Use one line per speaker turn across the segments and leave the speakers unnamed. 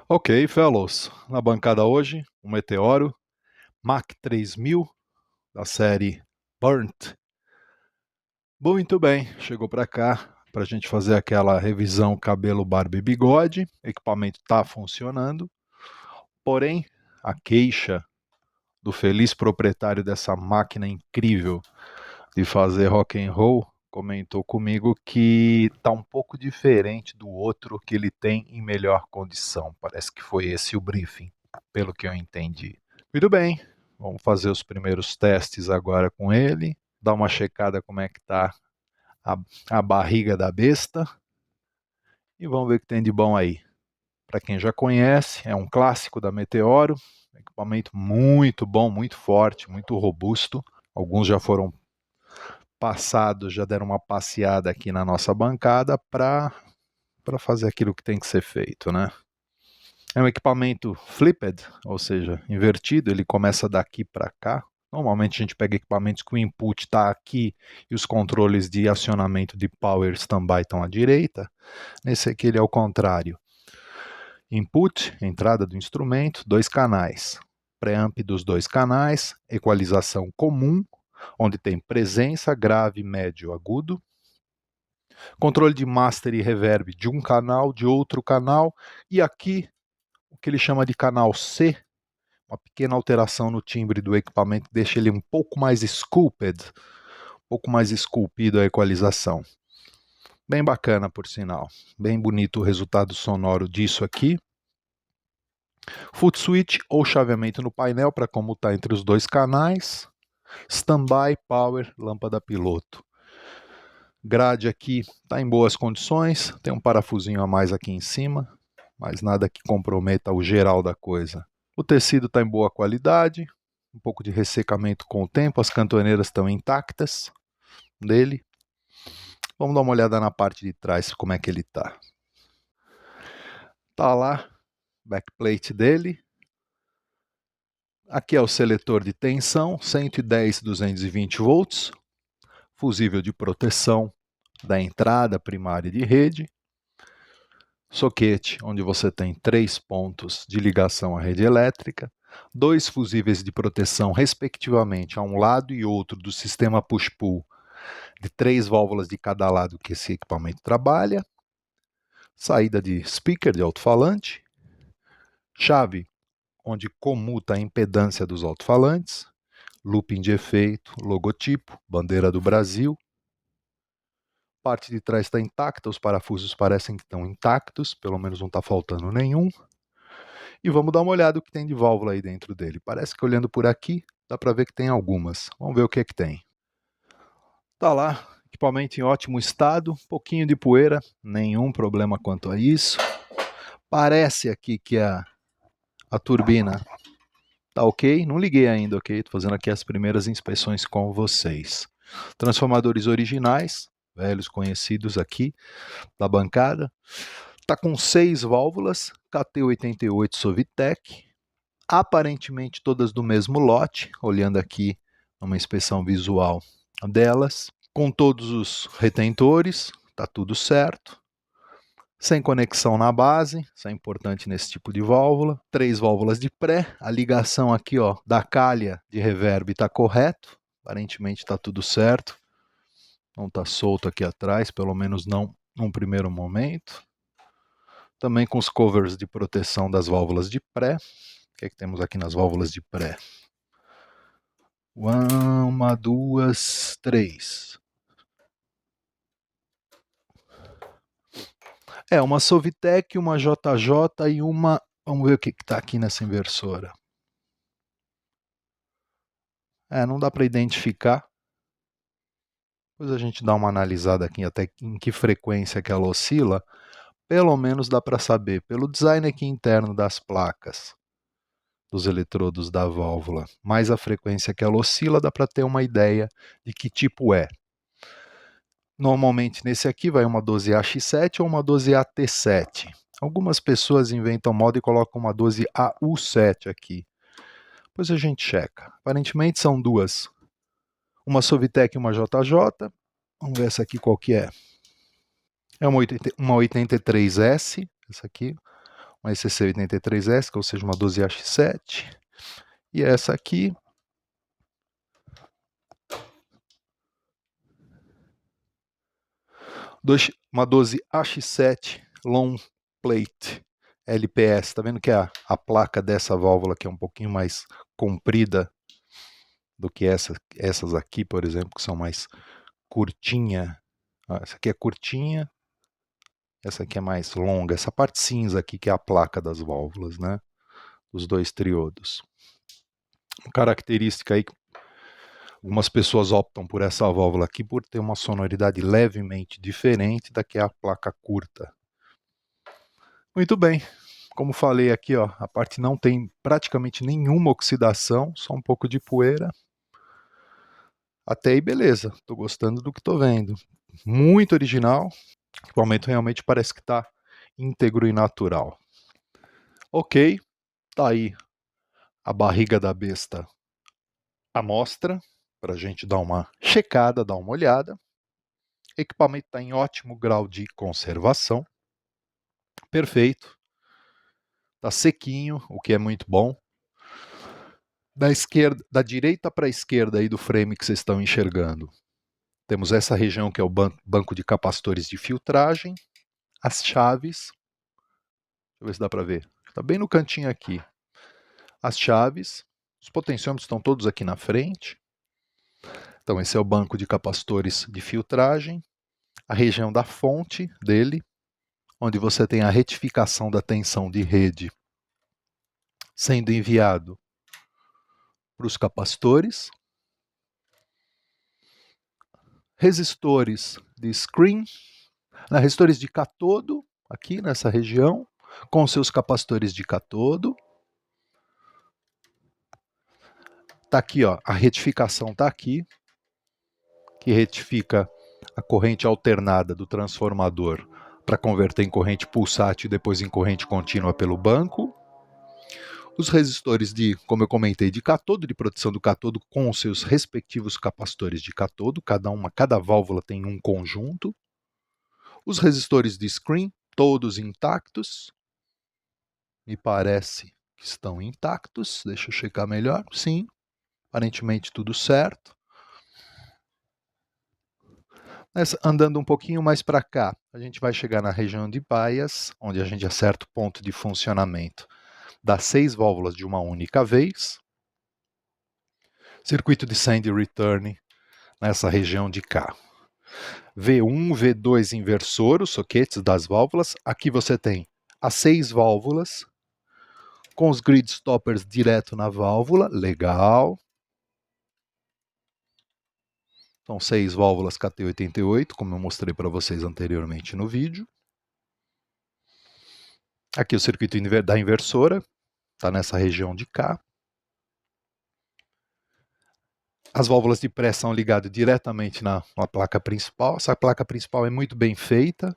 Ok, fellows, na bancada hoje, um Meteoro Mach 3000 da série Burnt. Muito bem, chegou para cá para a gente fazer aquela revisão cabelo, barba e bigode. O equipamento está funcionando, porém a queixa do feliz proprietário dessa máquina incrível de fazer rock and roll comentou comigo que está um pouco diferente do outro que ele tem em melhor condição. Parece que foi esse o briefing, pelo que eu entendi. Muito bem, vamos fazer os primeiros testes agora com ele, dar uma checada como é que está a, a barriga da besta e vamos ver o que tem de bom aí. Para quem já conhece, é um clássico da Meteoro, equipamento muito bom, muito forte, muito robusto. Alguns já foram passados, já deram uma passeada aqui na nossa bancada para fazer aquilo que tem que ser feito, né? É um equipamento flipped, ou seja, invertido, ele começa daqui para cá. Normalmente a gente pega equipamentos que o input está aqui e os controles de acionamento de power standby estão à direita. Nesse aqui ele é o contrário. Input, entrada do instrumento, 2 canais. Preamp dos 2 canais, equalização comum, onde tem presença, grave, médio, agudo. Controle de master e reverb de um canal, de outro canal. E aqui, o que ele chama de canal C, uma pequena alteração no timbre do equipamento, deixa ele um pouco mais sculpted, um pouco mais esculpido a equalização. Bem bacana, por sinal. Bem bonito o resultado sonoro disso aqui. Foot switch ou chaveamento no painel para comutar entre os 2 canais. Standby, power, lâmpada piloto. Grade aqui está em boas condições. Tem um parafusinho a mais aqui em cima, mas nada que comprometa o geral da coisa. O tecido está em boa qualidade, um pouco de ressecamento com o tempo, as cantoneiras estão intactas dele. Vamos dar uma olhada na parte de trás, como é que ele está. Tá lá, backplate dele. Aqui é o seletor de tensão, 110, 220 volts. Fusível de proteção da entrada primária de rede. Soquete, onde você tem 3 pontos de ligação à rede elétrica. 2 fusíveis de proteção, respectivamente, a um lado e outro do sistema push-pull, de 3 válvulas de cada lado que esse equipamento trabalha. Saída de speaker, de alto-falante. Chave, onde comuta a impedância dos alto-falantes. Looping de efeito, logotipo, bandeira do Brasil. Parte de trás está intacta, os parafusos parecem que estão intactos, pelo menos não está faltando nenhum. E vamos dar uma olhada no que tem de válvula aí dentro dele. Parece que olhando por aqui, dá para ver que tem algumas. Vamos ver o que é que tem. Tá lá, equipamento em ótimo estado, um pouquinho de poeira, nenhum problema quanto a isso. Parece aqui que a turbina tá ok, não liguei ainda, ok? Tô fazendo aqui as primeiras inspeções com vocês. Transformadores originais, velhos conhecidos aqui da bancada. Tá com 6 válvulas, KT88 Sovitec, aparentemente todas do mesmo lote, olhando aqui uma inspeção visual delas, com todos os retentores, tá tudo certo. Sem conexão na base, isso é importante nesse tipo de válvula. 3 válvulas de pré, a ligação aqui ó, da calha de reverb está correto, aparentemente está tudo certo. Não está solto aqui atrás, pelo menos não num primeiro momento. Também com os covers de proteção das válvulas de pré. O que é que temos aqui nas válvulas de pré? Uma, duas, três. Uma Sovitec, uma JJ e uma... Vamos ver o que está aqui nessa inversora. Não dá para identificar. Depois a gente dá uma analisada aqui até em que frequência que ela oscila. Pelo menos dá para saber, pelo design aqui interno das placas, dos eletrodos da válvula, mais a frequência que ela oscila, dá para ter uma ideia de que tipo é. Normalmente nesse aqui vai uma 12AX7 ou uma 12AT7. Algumas pessoas inventam moda e colocam uma 12AU7 aqui. Depois a gente checa. Aparentemente são duas. Uma Sovitec e uma JJ. Vamos ver essa aqui qual que é. É uma 83S, essa aqui. uma ECC83S, ou seja, uma 12AX7. E essa aqui, uma 12AX7 Long Plate LPS. Tá vendo que a placa dessa válvula aqui é um pouquinho mais comprida do que essas aqui, por exemplo, que são mais curtinha. Essa aqui é curtinha, essa aqui é mais longa. Essa parte cinza aqui que é a placa das válvulas, né? Os dois triodos. Uma característica aí, algumas pessoas optam por essa válvula aqui por ter uma sonoridade levemente diferente da que é a placa curta. Muito bem, como falei aqui, ó, a parte não tem praticamente nenhuma oxidação, só um pouco de poeira. Até aí beleza, tô gostando do que tô vendo. Muito original, o equipamento realmente parece que tá íntegro e natural. Ok, tá aí a barriga da besta à mostra, para a gente dar uma checada, dar uma olhada. O equipamento está em ótimo grau de conservação, perfeito, está sequinho, o que é muito bom. Da direita para a esquerda aí do frame que vocês estão enxergando, temos essa região que é o banco de capacitores de filtragem, as chaves, deixa eu ver se dá para ver, está bem no cantinho aqui, as chaves, os potenciômetros estão todos aqui na frente. Então esse é o banco de capacitores de filtragem, a região da fonte dele, onde você tem a retificação da tensão de rede sendo enviado para os capacitores, resistores de screen, resistores de catodo, aqui nessa região, com seus capacitores de catodo. Está aqui, ó, a retificação está aqui, que retifica a corrente alternada do transformador para converter em corrente pulsátil e depois em corrente contínua pelo banco. Os resistores de, como eu comentei, de catodo, de proteção do catodo com os seus respectivos capacitores de catodo, cada válvula tem um conjunto. Os resistores de screen, todos intactos. Me parece que estão intactos. Deixa eu checar melhor. Sim, aparentemente tudo certo. Andando um pouquinho mais para cá, a gente vai chegar na região de bias, onde a gente acerta o ponto de funcionamento das 6 válvulas de uma única vez. Circuito de send e return nessa região de cá. V1, V2 inversor, os soquetes das válvulas. Aqui você tem as 6 válvulas, com os grid stoppers direto na válvula, legal. São 6 válvulas KT88, como eu mostrei para vocês anteriormente no vídeo. Aqui o circuito da inversora, está nessa região de cá. As válvulas de pré são ligadas diretamente na placa principal. Essa placa principal é muito bem feita.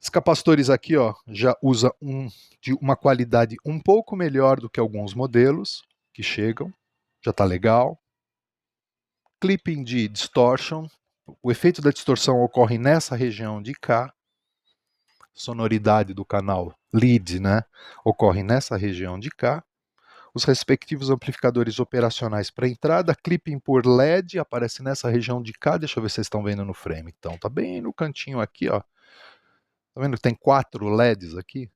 Os capacitores aqui, ó, já usa de uma qualidade um pouco melhor do que alguns modelos que chegam. Já está legal. Clipping de distortion. O efeito da distorção ocorre nessa região de cá. Sonoridade do canal lead, né, ocorre nessa região de cá. Os respectivos amplificadores operacionais para entrada, clipping por LED, aparece nessa região de cá. Deixa eu ver se vocês estão vendo no frame. Então, tá bem no cantinho aqui, ó. Tá vendo que tem 4 LEDs aqui?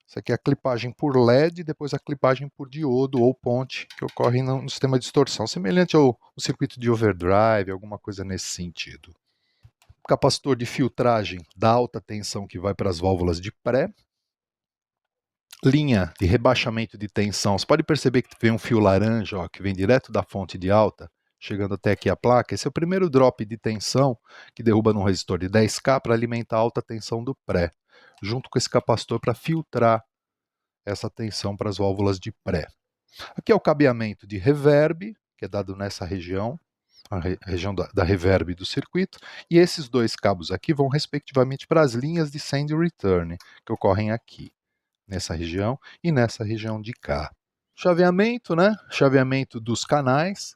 Isso aqui é a clipagem por LED e depois a clipagem por diodo ou ponte, que ocorre no sistema de distorção, semelhante ao circuito de overdrive, alguma coisa nesse sentido. Capacitor de filtragem da alta tensão que vai para as válvulas de pré. Linha de rebaixamento de tensão. Você pode perceber que vem um fio laranja, ó, que vem direto da fonte de alta, chegando até aqui a placa. Esse é o primeiro drop de tensão que derruba num resistor de 10K para alimentar a alta tensão do pré, junto com esse capacitor para filtrar essa tensão para as válvulas de pré. Aqui é o cabeamento de reverb, que é dado nessa região, a região da reverb do circuito, e esses 2 cabos aqui vão respectivamente para as linhas de send e return, que ocorrem aqui, nessa região e nessa região de cá. Chaveamento, né? Chaveamento dos canais,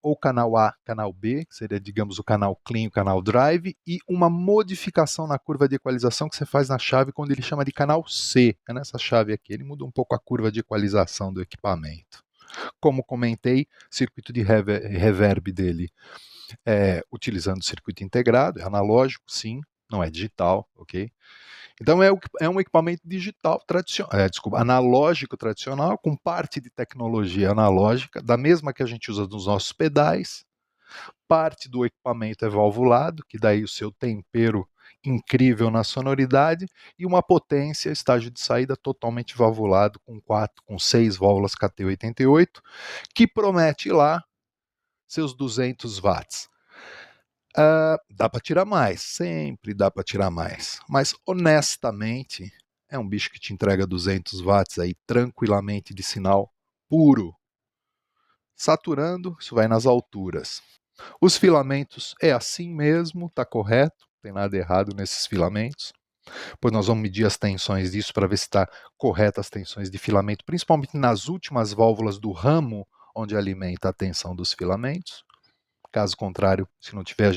ou canal A, canal B, que seria, digamos, o canal clean, o canal drive, e uma modificação na curva de equalização que você faz na chave quando ele chama de canal C. É nessa chave aqui, ele muda um pouco a curva de equalização do equipamento. Como comentei, circuito de reverb dele utilizando circuito integrado, é analógico, sim, não é digital, ok? Então é um equipamento digital tradicional, analógico tradicional, com parte de tecnologia analógica, da mesma que a gente usa nos nossos pedais. Parte do equipamento é valvulado, que daí o seu tempero incrível na sonoridade, e uma potência, estágio de saída totalmente valvulado, com 6 válvulas KT88, que promete lá seus 200 watts. Dá para tirar mais, sempre dá para tirar mais, mas honestamente é um bicho que te entrega 200 watts aí tranquilamente de sinal puro. Saturando, isso vai nas alturas. Os filamentos é assim mesmo, tá correto, não tem nada errado nesses filamentos. Pois nós vamos medir as tensões disso para ver se está correta as tensões de filamento, principalmente nas últimas válvulas do ramo onde alimenta a tensão dos filamentos. Caso contrário, se não tiver,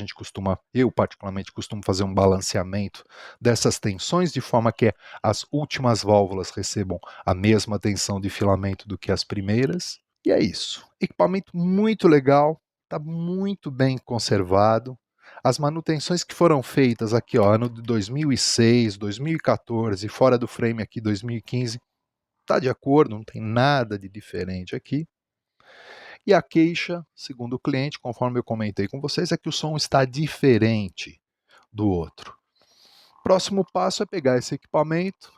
eu particularmente costumo fazer um balanceamento dessas tensões de forma que as últimas válvulas recebam a mesma tensão de filamento do que as primeiras. E é isso. Equipamento muito legal, está muito bem conservado. As manutenções que foram feitas aqui, ó, ano de 2006, 2014, fora do frame aqui 2015, está de acordo, não tem nada de diferente aqui. E a queixa, segundo o cliente, conforme eu comentei com vocês, é que o som está diferente do outro. Próximo passo é pegar esse equipamento,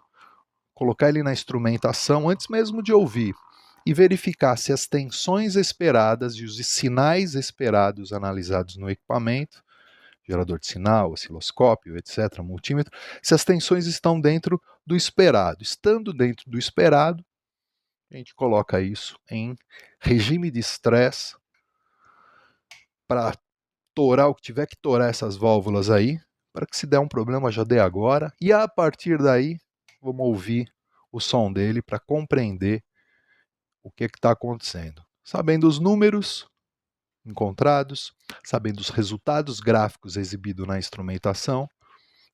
colocar ele na instrumentação antes mesmo de ouvir e verificar se as tensões esperadas e os sinais esperados analisados no equipamento, gerador de sinal, osciloscópio, etc., multímetro, se as tensões estão dentro do esperado. Estando dentro do esperado, a gente coloca isso em regime de estresse para torar o que tiver que torar essas válvulas aí, para que se der um problema já dê agora, e a partir daí vamos ouvir o som dele para compreender o que está acontecendo. Sabendo os números encontrados, sabendo os resultados gráficos exibidos na instrumentação,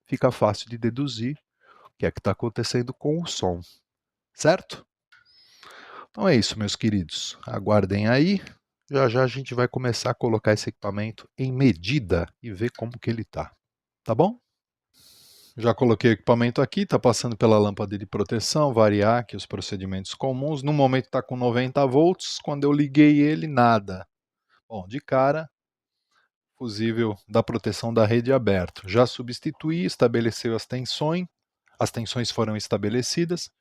fica fácil de deduzir o que é que está acontecendo com o som, certo? Então é isso, meus queridos. Aguardem aí. Já já a gente vai começar a colocar esse equipamento em medida e ver como que ele está. Tá bom? Já coloquei o equipamento aqui, está passando pela lâmpada de proteção, variar aqui os procedimentos comuns. No momento está com 90 volts, quando eu liguei ele, nada. Bom, de cara, fusível da proteção da rede aberto. Já substituí, estabeleceu as tensões foram estabelecidas.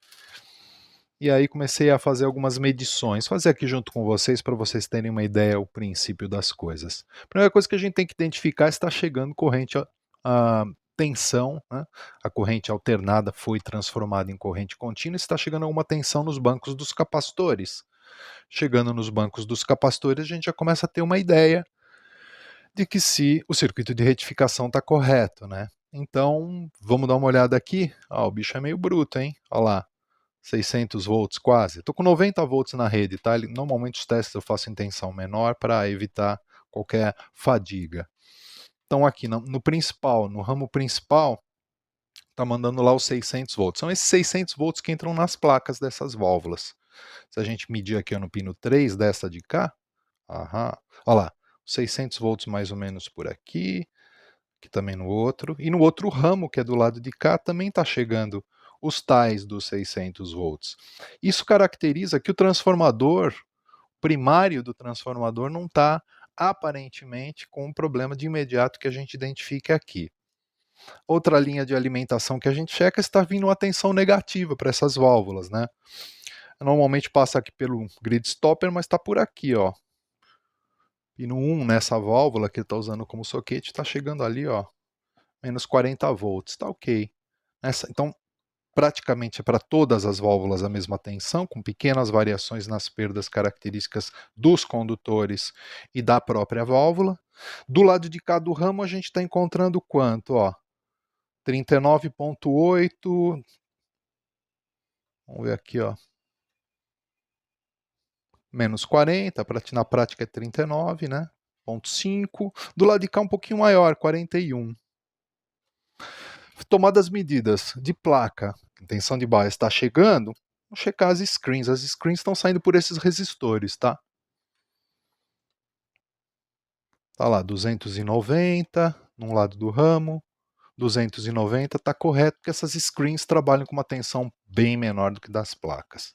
E aí comecei a fazer algumas medições, fazer aqui junto com vocês para vocês terem uma ideia, o princípio das coisas. A primeira coisa que a gente tem que identificar é se está chegando corrente a tensão, né? A corrente alternada foi transformada em corrente contínua, está chegando alguma tensão nos bancos dos capacitores. Chegando nos bancos dos capacitores, a gente já começa a ter uma ideia de que se o circuito de retificação está correto, né? Então, vamos dar uma olhada aqui. O bicho é meio bruto, hein? Olha lá. 600 volts quase. Estou com 90 volts na rede, tá? Normalmente os testes eu faço em tensão menor para evitar qualquer fadiga. Então aqui no principal, no ramo principal, está mandando lá os 600 volts. São esses 600 volts que entram nas placas dessas válvulas. Se a gente medir aqui no pino 3 dessa de cá, olha lá, 600 volts mais ou menos por aqui, aqui também no outro, e no outro ramo que é do lado de cá também está chegando os tais dos 600 volts. Isso caracteriza que o transformador, primário do transformador, não está aparentemente com um problema de imediato que a gente identifica aqui. Outra linha de alimentação que a gente checa está vindo uma tensão negativa para essas válvulas, né? Normalmente passa aqui pelo grid stopper, mas está por aqui, ó. Pino 1 nessa válvula que ele está usando como soquete está chegando ali, ó, menos 40 volts, está ok. Então, praticamente é para todas as válvulas a mesma tensão, com pequenas variações nas perdas características dos condutores e da própria válvula. Do lado de cá do ramo a gente está encontrando quanto? 39,8. Vamos ver aqui, ó. menos 40, na prática é 39, né? 0,5. Do lado de cá um pouquinho maior, 41. Tomadas medidas de placa, tensão de bias está chegando, vamos checar as screens. As screens estão saindo por esses resistores, tá? Tá lá, 290 num lado do ramo, 290 está correto, porque essas screens trabalham com uma tensão bem menor do que das placas.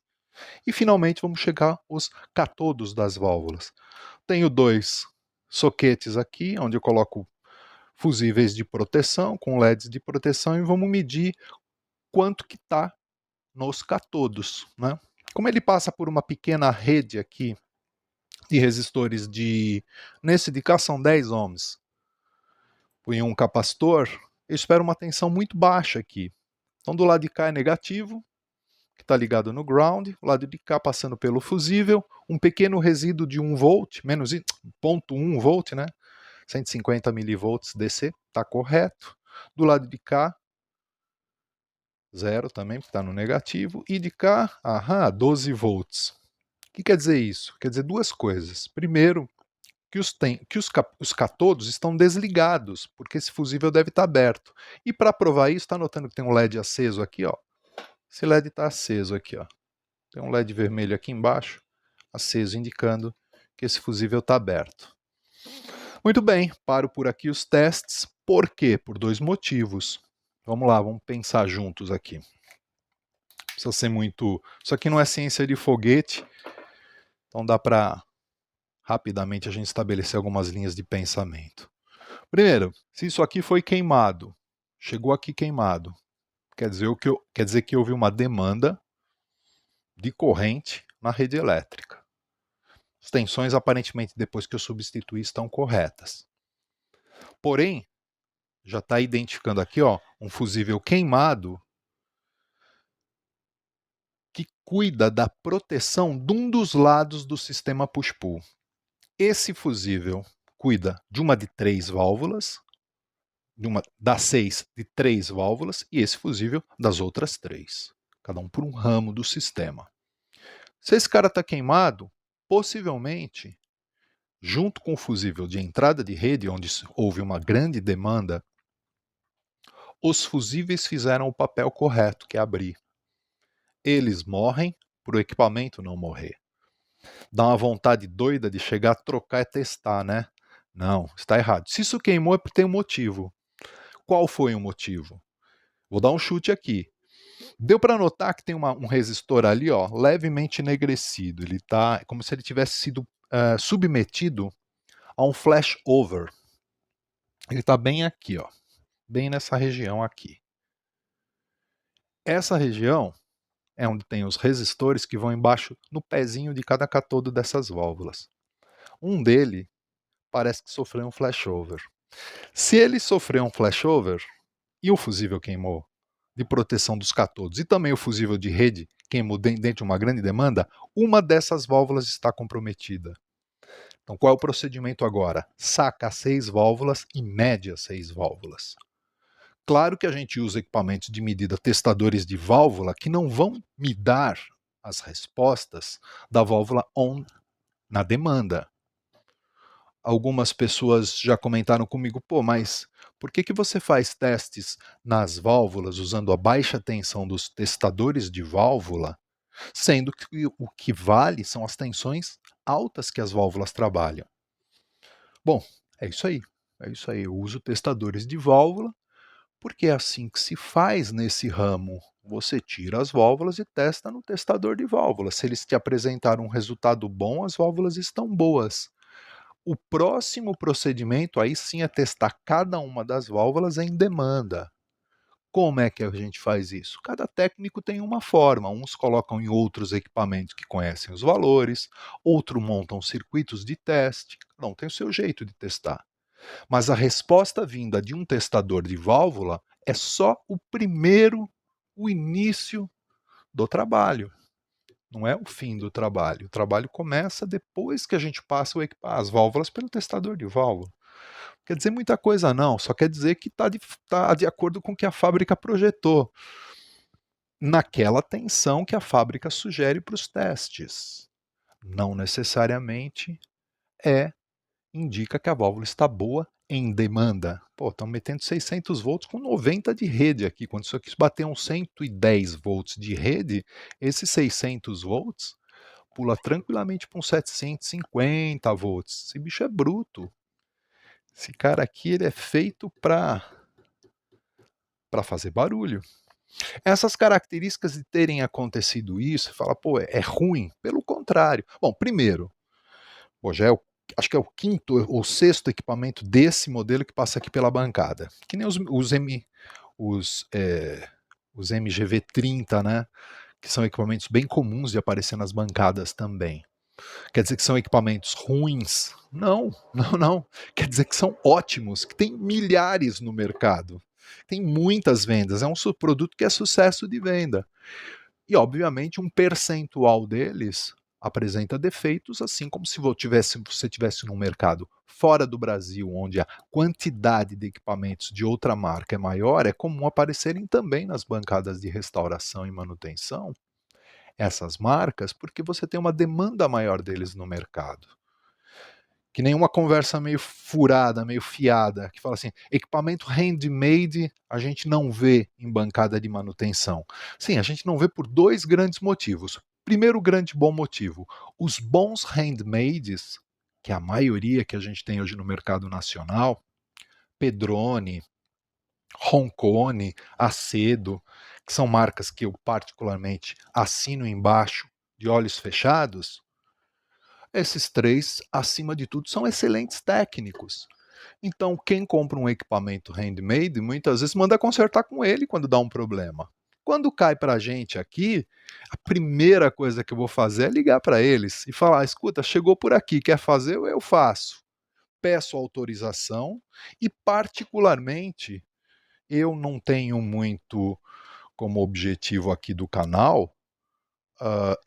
E finalmente vamos chegar aos catodos das válvulas. Tenho dois soquetes aqui, onde eu coloco fusíveis de proteção, com LEDs de proteção, e vamos medir quanto que está nos catodos, né? Como ele passa por uma pequena rede aqui de resistores nesse de cá são 10 ohms, em um capacitor, eu espero uma tensão muito baixa aqui. Então do lado de cá é negativo, que está ligado no ground, o lado de cá passando pelo fusível, um pequeno resíduo de 1 volt, menos 0,1 volt, né? 150 milivolts DC, está correto. Do lado de cá, 0 também, porque está no negativo. E de cá, 12 volts. O que quer dizer isso? Quer dizer duas coisas. Primeiro, que os catodos estão desligados, porque esse fusível deve estar aberto. E para provar isso, está notando que tem um LED aceso aqui, ó. Esse LED está aceso aqui, ó. Tem um LED vermelho aqui embaixo, aceso, indicando que esse fusível está aberto. Muito bem, paro por aqui os testes. Por quê? Por dois motivos. Vamos lá, vamos pensar juntos aqui. Precisa ser muito... Isso aqui não é ciência de foguete, então dá para rapidamente a gente estabelecer algumas linhas de pensamento. Primeiro, se isso aqui foi queimado, chegou aqui queimado, quer dizer que houve uma demanda de corrente na rede elétrica. As tensões, aparentemente, depois que eu substituí, estão corretas. Porém, já está identificando aqui, ó, um fusível queimado que cuida da proteção de um dos lados do sistema push-pull. Esse fusível cuida de uma de 3 válvulas, das 6 de 3 válvulas, e esse fusível das outras 3, cada um por um ramo do sistema. Se esse cara está queimado, possivelmente, junto com o fusível de entrada de rede, onde houve uma grande demanda, os fusíveis fizeram o papel correto, que é abrir. Eles morrem para o equipamento não morrer. Dá uma vontade doida de chegar, trocar e testar, né? Não, está errado. Se isso queimou é porque tem um motivo. Qual foi o motivo? Vou dar um chute aqui. Deu para notar que tem um resistor ali, ó, levemente enegrecido. Ele está como se ele tivesse sido submetido a um flashover. Ele está bem aqui, ó, bem nessa região aqui. Essa região é onde tem os resistores que vão embaixo no pezinho de cada catodo dessas válvulas. Um dele parece que sofreu um flashover. Se ele sofreu um flashover e o fusível queimou de proteção dos catodos e também o fusível de rede queimou dentro de uma grande demanda, uma dessas válvulas está comprometida. Então qual é o procedimento agora? Saca 6 válvulas e mede as 6 válvulas. Claro que a gente usa equipamentos de medida testadores de válvula que não vão me dar as respostas da válvula on na demanda. Algumas pessoas já comentaram comigo, pô, mas por que você faz testes nas válvulas usando a baixa tensão dos testadores de válvula, sendo que o que vale são as tensões altas que as válvulas trabalham? Bom, é isso aí. Eu uso testadores de válvula porque é assim que se faz nesse ramo. Você tira as válvulas e testa no testador de válvulas. Se eles te apresentaram um resultado bom, as válvulas estão boas. O próximo procedimento aí sim é testar cada uma das válvulas em demanda. Como é que a gente faz isso? Cada técnico tem uma forma. Uns colocam em outros equipamentos que conhecem os valores, outros montam circuitos de teste. Cada um tem o seu jeito de testar. Mas a resposta vinda de um testador de válvula é só o início do trabalho. Não é o fim do trabalho. O trabalho começa depois que a gente passa as válvulas pelo testador de válvula. Quer dizer muita coisa não, só quer dizer que está de acordo com o que a fábrica projetou, naquela tensão que a fábrica sugere para os testes. não necessariamente indica que a válvula está boa em demanda. Pô, estão metendo 600 volts com 90 de rede aqui. Quando isso aqui bater uns 110 volts de rede, esses 600 volts pula tranquilamente para uns 750 volts. Esse bicho é bruto. Esse cara aqui ele é feito para fazer barulho. Essas características de terem acontecido isso, fala, pô, é ruim. Pelo contrário. Bom, primeiro, pô, já acho que é o quinto ou sexto equipamento desse modelo que passa aqui pela bancada. Que nem os MGV30, né? Que são equipamentos bem comuns de aparecer nas bancadas também. Quer dizer que são equipamentos ruins? Não, não, não. Quer dizer que são ótimos, que tem milhares no mercado. Tem muitas vendas, é um produto que é sucesso de venda. E, obviamente, um percentual deles apresenta defeitos, assim como se você tivesse num mercado fora do Brasil, onde a quantidade de equipamentos de outra marca é maior, é comum aparecerem também nas bancadas de restauração e manutenção essas marcas, porque você tem uma demanda maior deles no mercado. Que nem uma conversa meio furada, meio fiada, que fala assim, equipamento handmade a gente não vê em bancada de manutenção. Sim, a gente não vê por dois grandes motivos. Primeiro grande bom motivo, os bons handmades, que é a maioria que a gente tem hoje no mercado nacional, Pedrone, Roncone, Acedo, que são marcas que eu particularmente assino embaixo de olhos fechados, esses três, acima de tudo, são excelentes técnicos. Então, quem compra um equipamento handmade, muitas vezes manda consertar com ele quando dá um problema. Quando cai para a gente aqui, a primeira coisa que eu vou fazer é ligar para eles e falar, escuta, chegou por aqui, quer fazer? Eu faço. Peço autorização e, particularmente, eu não tenho muito como objetivo aqui do canal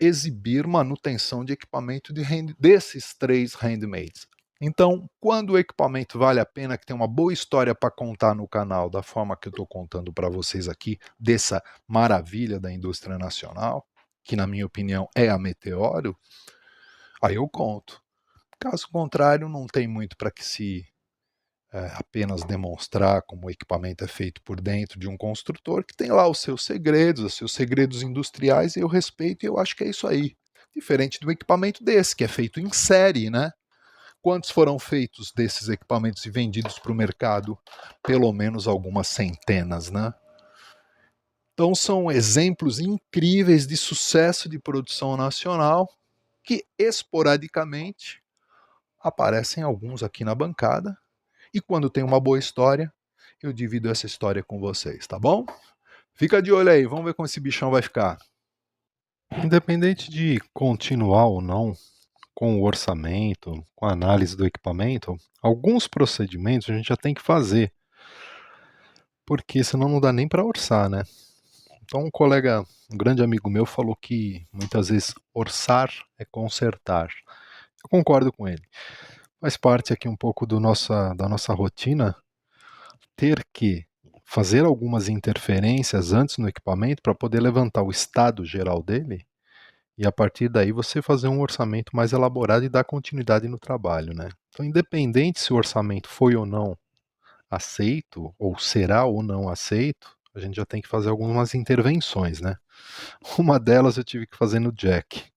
exibir manutenção de equipamento desses três handmades. Então, quando o equipamento vale a pena, que tem uma boa história para contar no canal, da forma que eu estou contando para vocês aqui, dessa maravilha da indústria nacional, que na minha opinião é a Meteoro, aí eu conto. Caso contrário, não tem muito para que se apenas demonstrar como o equipamento é feito por dentro de um construtor, que tem lá os seus segredos industriais, e eu respeito e eu acho que é isso aí. Diferente do equipamento desse, que é feito em série, né? Quantos foram feitos desses equipamentos e vendidos para o mercado? Pelo menos algumas centenas, né? Então são exemplos incríveis de sucesso de produção nacional que esporadicamente aparecem alguns aqui na bancada. E quando tem uma boa história, eu divido essa história com vocês, tá bom? Fica de olho aí, vamos ver como esse bichão vai ficar. Independente de continuar ou não com o orçamento, com a análise do equipamento, alguns procedimentos a gente já tem que fazer, porque senão não dá nem para orçar, né? Então um grande amigo meu falou que muitas vezes orçar é consertar. Eu concordo com ele. Faz parte aqui um pouco da nossa rotina ter que fazer algumas interferências antes no equipamento para poder levantar o estado geral dele e a partir daí você fazer um orçamento mais elaborado e dar continuidade no trabalho, né? Então, independente se o orçamento foi ou não aceito, ou será ou não aceito, a gente já tem que fazer algumas intervenções, né? Uma delas eu tive que fazer no jack.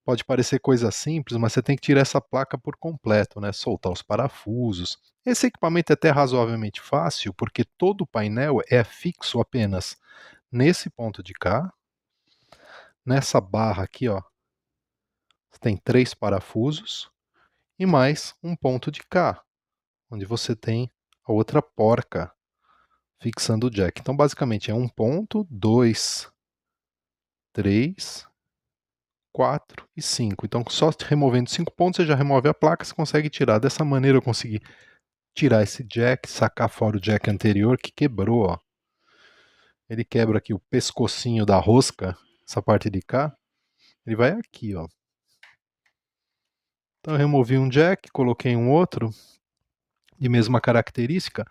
Pode parecer coisa simples, mas você tem que tirar essa placa por completo, né? Soltar os parafusos. Esse equipamento é até razoavelmente fácil, porque todo o painel é fixo apenas nesse ponto de cá, nessa barra aqui, ó. Tem 3 parafusos e mais um ponto de cá, onde você tem a outra porca fixando o jack. Então, basicamente, é um ponto, 2, 3, 4 e 5. Então, só removendo 5 pontos, você já remove a placa, você consegue tirar. Dessa maneira, eu consegui tirar esse jack, sacar fora o jack anterior que quebrou, ó. Ele quebra aqui o pescocinho da rosca, essa parte de cá. Ele vai aqui, ó. Então, eu removi um jack, coloquei um outro de mesma característica,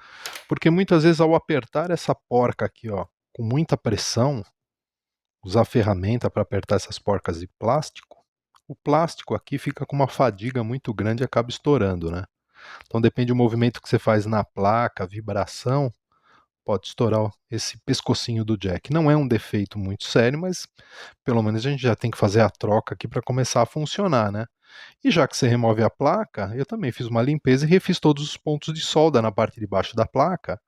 porque muitas vezes ao apertar essa porca aqui, ó, com muita pressão, usar ferramenta para apertar essas porcas de plástico, o plástico aqui fica com uma fadiga muito grande e acaba estourando, né? Então depende do movimento que você faz na placa, a vibração, pode estourar esse pescocinho do jack. Não é um defeito muito sério, mas pelo menos a gente já tem que fazer a troca aqui para começar a funcionar, né? E já que você remove a placa, eu também fiz uma limpeza e refiz todos os pontos de solda na parte de baixo da placa,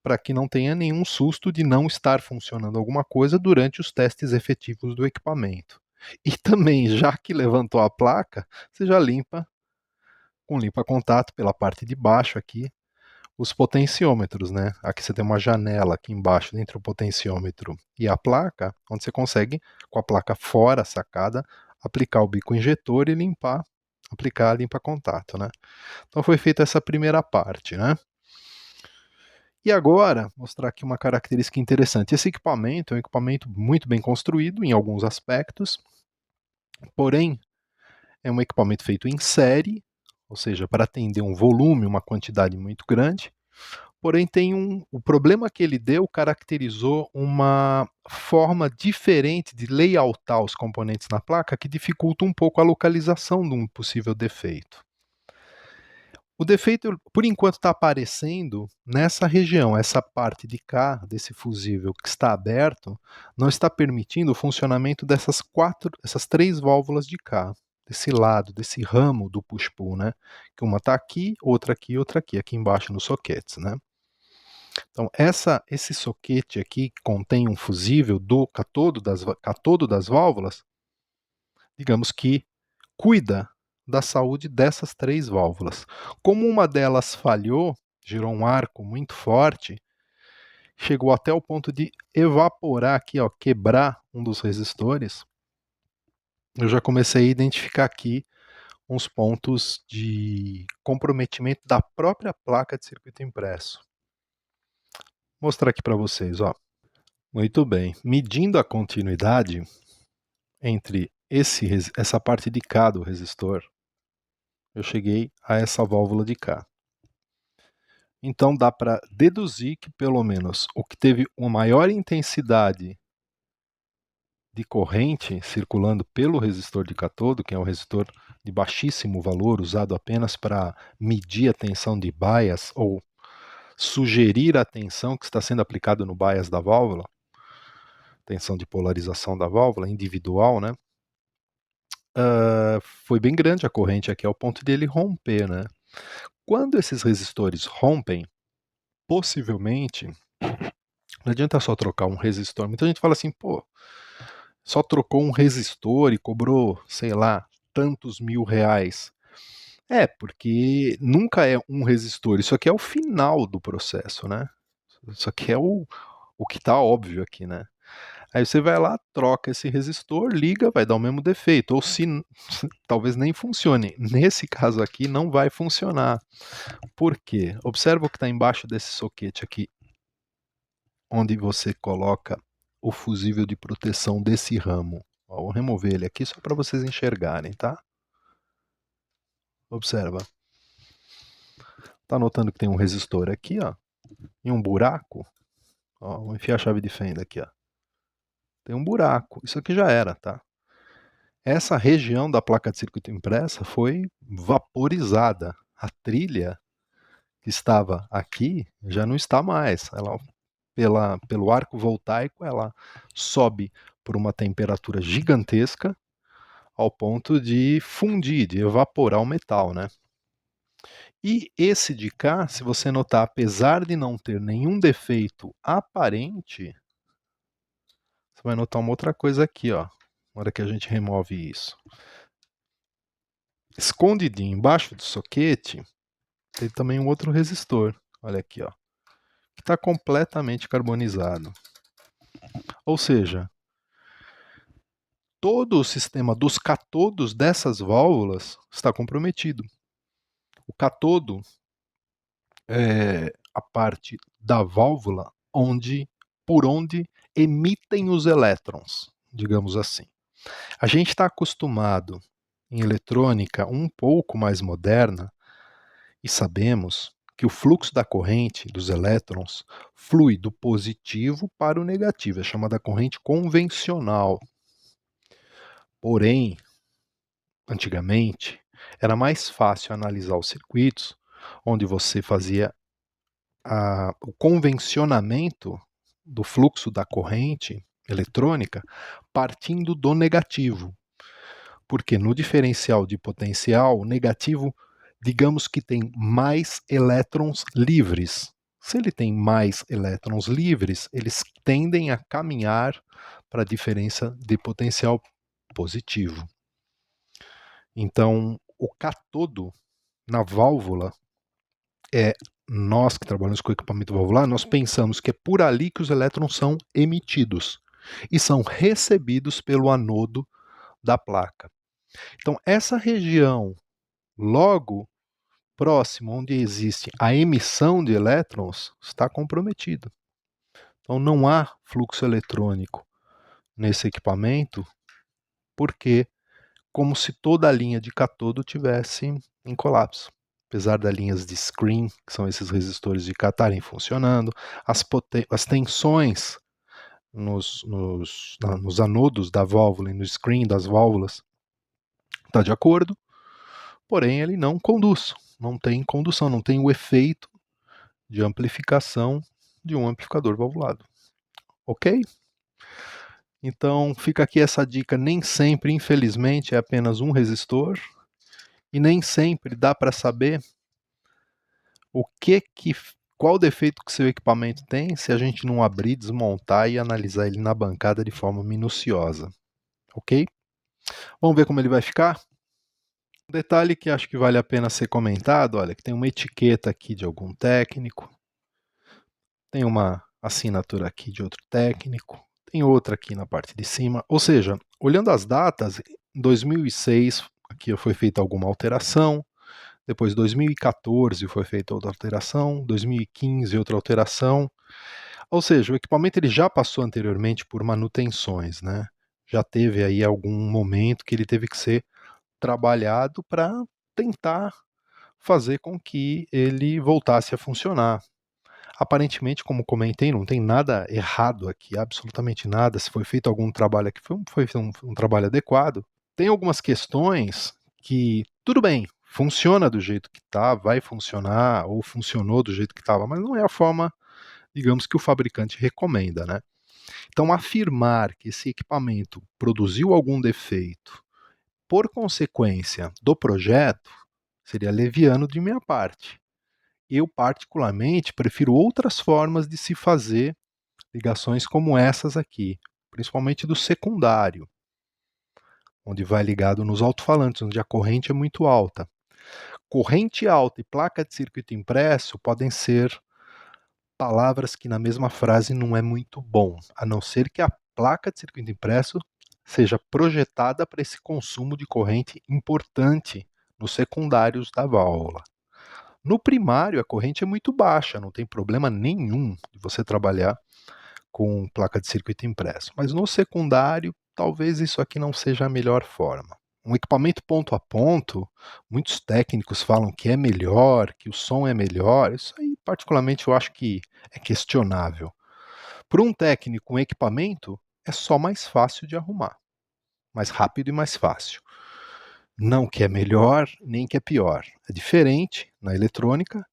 para que não tenha nenhum susto de não estar funcionando alguma coisa durante os testes efetivos do equipamento. E também, já que levantou a placa, você já limpa com limpa-contato pela parte de baixo aqui, os potenciômetros, né? Aqui você tem uma janela aqui embaixo entre o potenciômetro e a placa, onde você consegue, com a placa fora sacada, aplicar o bico injetor e limpar, aplicar a limpa-contato, né? Então foi feita essa primeira parte, né? E agora, mostrar aqui uma característica interessante. Esse equipamento é um equipamento muito bem construído em alguns aspectos, porém, é um equipamento feito em série, ou seja, para atender um volume, uma quantidade muito grande. Porém, o problema que ele deu caracterizou uma forma diferente de layoutar os componentes na placa que dificulta um pouco a localização de um possível defeito. O defeito, por enquanto, está aparecendo nessa região, essa parte de cá, desse fusível que está aberto, não está permitindo o funcionamento essas três válvulas de cá, desse lado, desse ramo do push-pull, né? Que uma está aqui, outra aqui embaixo nos soquetes, né? Então, esse soquete aqui que contém um fusível do catodo das válvulas, digamos que cuida da saúde dessas três válvulas. Como uma delas falhou, gerou um arco muito forte, chegou até o ponto de evaporar aqui, ó, quebrar um dos resistores. Eu já comecei a identificar aqui uns pontos de comprometimento da própria placa de circuito impresso. Vou mostrar aqui para vocês, ó. Muito bem. Medindo a continuidade entre essa parte de cá do resistor, eu cheguei a essa válvula de cá. Então dá para deduzir que pelo menos o que teve uma maior intensidade de corrente circulando pelo resistor de catodo, que é um resistor de baixíssimo valor, usado apenas para medir a tensão de bias ou sugerir a tensão que está sendo aplicada no bias da válvula, tensão de polarização da válvula individual, né? Foi bem grande a corrente aqui ao ponto de ele romper, né? Quando esses resistores rompem, possivelmente, não adianta só trocar um resistor. Muita gente fala assim, pô, só trocou um resistor e cobrou, sei lá, tantos R$ 1.000. É, porque nunca é um resistor. Isso aqui é o final do processo, né? Isso aqui é o que está óbvio aqui, né? Aí você vai lá, troca esse resistor, liga, vai dar o mesmo defeito. Ou se talvez nem funcione. Nesse caso aqui não vai funcionar. Por quê? Observa o que está embaixo desse soquete aqui, onde você coloca o fusível de proteção desse ramo. Ó, vou remover ele aqui só para vocês enxergarem, tá? Observa. Tá notando que tem um resistor aqui, ó, e um buraco? Ó, vou enfiar a chave de fenda aqui, ó. Tem um buraco. Isso aqui já era, tá? Essa região da placa de circuito impressa foi vaporizada. A trilha que estava aqui já não está mais. Ela, pelo arco voltaico, ela sobe por uma temperatura gigantesca ao ponto de fundir, de evaporar o metal, né? E esse de cá, se você notar, apesar de não ter nenhum defeito aparente, você vai notar uma outra coisa aqui, ó, na hora que a gente remove isso. Escondidinho embaixo do soquete, tem também um outro resistor, olha aqui, ó, que está completamente carbonizado. Ou seja, todo o sistema dos catodos dessas válvulas está comprometido. O catodo é a parte da válvula por onde emitem os elétrons, digamos assim. A gente está acostumado em eletrônica um pouco mais moderna e sabemos que o fluxo da corrente dos elétrons flui do positivo para o negativo, é chamada corrente convencional. Porém, antigamente, era mais fácil analisar os circuitos, onde você fazia o convencionamento do fluxo da corrente eletrônica partindo do negativo. Porque no diferencial de potencial, o negativo, digamos que tem mais elétrons livres. Se ele tem mais elétrons livres, eles tendem a caminhar para a diferença de potencial positivo. Então, o catodo na válvula nós que trabalhamos com equipamento valvular, nós pensamos que é por ali que os elétrons são emitidos e são recebidos pelo anodo da placa. Então, essa região logo próximo onde existe a emissão de elétrons está comprometida. Então, não há fluxo eletrônico nesse equipamento, porque como se toda a linha de catodo tivesse em colapso. Apesar das linhas de screen, que são esses resistores de K, estarem funcionando, as tensões nos anodos da válvula e no screen das válvulas está de acordo, porém ele não conduz, não tem condução, não tem o efeito de amplificação de um amplificador valvulado. Ok? Então fica aqui essa dica, nem sempre, infelizmente, é apenas um resistor, e nem sempre dá para saber qual defeito que seu equipamento tem se a gente não abrir, desmontar e analisar ele na bancada de forma minuciosa. Ok? Vamos ver como ele vai ficar? Um detalhe que acho que vale a pena ser comentado, olha, que tem uma etiqueta aqui de algum técnico, tem uma assinatura aqui de outro técnico, tem outra aqui na parte de cima, ou seja, olhando as datas, em 2006 aqui foi feita alguma alteração, depois 2014 foi feita outra alteração, 2015 outra alteração, ou seja, o equipamento ele já passou anteriormente por manutenções, né? Já teve aí algum momento que ele teve que ser trabalhado para tentar fazer com que ele voltasse a funcionar. Aparentemente, como comentei, não tem nada errado aqui, absolutamente nada. Se foi feito algum trabalho aqui, foi um trabalho adequado. Tem algumas questões que, tudo bem, funciona do jeito que está, vai funcionar, ou funcionou do jeito que estava, mas não é a forma, digamos, que o fabricante recomenda, né? Então, afirmar que esse equipamento produziu algum defeito por consequência do projeto seria leviano de minha parte. Eu, particularmente, prefiro outras formas de se fazer ligações como essas aqui, principalmente do secundário, onde vai ligado nos alto-falantes, onde a corrente é muito alta. Corrente alta e placa de circuito impresso podem ser palavras que na mesma frase não é muito bom, a não ser que a placa de circuito impresso seja projetada para esse consumo de corrente importante nos secundários da válvula. No primário, a corrente é muito baixa, não tem problema nenhum de você trabalhar com placa de circuito impresso. Mas no secundário, talvez isso aqui não seja a melhor forma. Um equipamento ponto a ponto, muitos técnicos falam que é melhor, que o som é melhor. Isso aí, particularmente, eu acho que é questionável. Para um técnico, um equipamento é só mais fácil de arrumar, mais rápido e mais fácil. Não que é melhor, nem que é pior. É diferente na eletrônica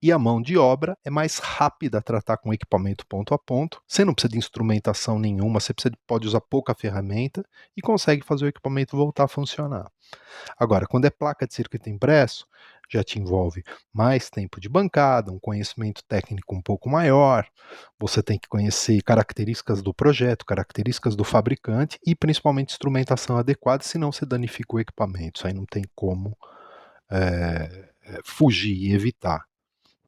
e a mão de obra é mais rápida a tratar com equipamento ponto a ponto. Você não precisa de instrumentação nenhuma, você pode usar pouca ferramenta e consegue fazer o equipamento voltar a funcionar. Agora, quando é placa de circuito impresso, já te envolve mais tempo de bancada, um conhecimento técnico um pouco maior, você tem que conhecer características do projeto, características do fabricante e principalmente instrumentação adequada, senão você danifica o equipamento. Isso aí não tem como fugir e evitar.